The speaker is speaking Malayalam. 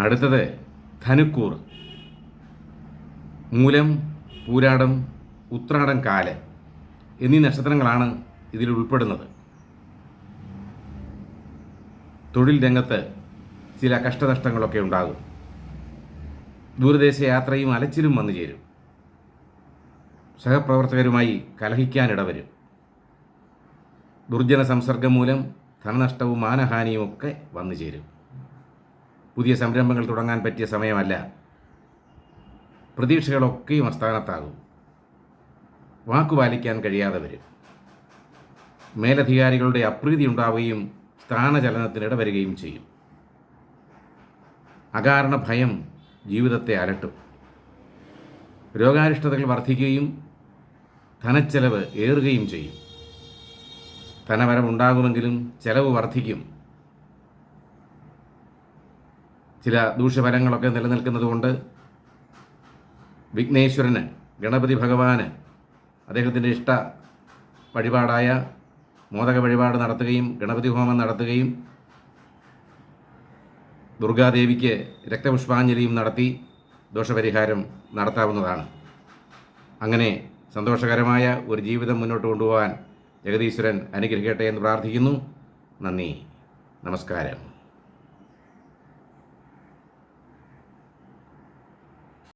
അടുത്തത് ധനുക്കൂർ. മൂലം, പൂരാടം, ഉത്രാടം, കാല് എന്നീ നക്ഷത്രങ്ങളാണ് ഇതിൽ ഉൾപ്പെടുന്നത്. തൊഴിൽ രംഗത്ത് ചില കഷ്ടനഷ്ടങ്ങളൊക്കെ ഉണ്ടാകും. ദൂരദേശ യാത്രയും അലച്ചിലും വന്നു ചേരും. സഹപ്രവർത്തകരുമായി കലഹിക്കാനിടവരും. ദുർജന സംസർഗം മൂലം ധനനഷ്ടവും മാനഹാനിയും ഒക്കെ വന്നു ചേരും. പുതിയ സംരംഭങ്ങൾ തുടങ്ങാൻ പറ്റിയ സമയമല്ല. പ്രതീക്ഷകളൊക്കെയും അസ്ഥാനത്താകും. വാക്കുപാലിക്കാൻ കഴിയാതെ വരും. മേലധികാരികളുടെ അപ്രീതി ഉണ്ടാവുകയും സ്ഥാനചലനത്തിനിട വരികയും ചെയ്യും. അകാരണ ഭയം ജീവിതത്തെ അലട്ടും. രോഗാരിഷ്ടതകൾ വർദ്ധിക്കുകയും ധനച്ചെലവ് ഏറുകയും ചെയ്യും. ധനവരവുണ്ടാകുമെങ്കിലും ചെലവ് വർദ്ധിക്കും. ചില ദൂഷ്യഫലങ്ങളൊക്കെ നിലനിൽക്കുന്നതുകൊണ്ട് വിഘ്നേശ്വരന്, ഗണപതി ഭഗവാന് അദ്ദേഹത്തിൻ്റെ ഇഷ്ട വഴിപാടായ മോദക വഴിപാട് നടത്തുകയും ഗണപതി ഹോമം നടത്തുകയും ദുർഗാദേവിക്ക് രക്തപുഷ്പാഞ്ജലിയും നടത്തി ദോഷപരിഹാരം നടത്താവുന്നതാണ്. അങ്ങനെ സന്തോഷകരമായ ഒരു ജീവിതം മുന്നോട്ട് കൊണ്ടുപോകാൻ ജഗദീശ്വരൻ അനുഗ്രഹിക്കട്ടെ എന്ന് പ്രാർത്ഥിക്കുന്നു. നന്ദി, നമസ്കാരം.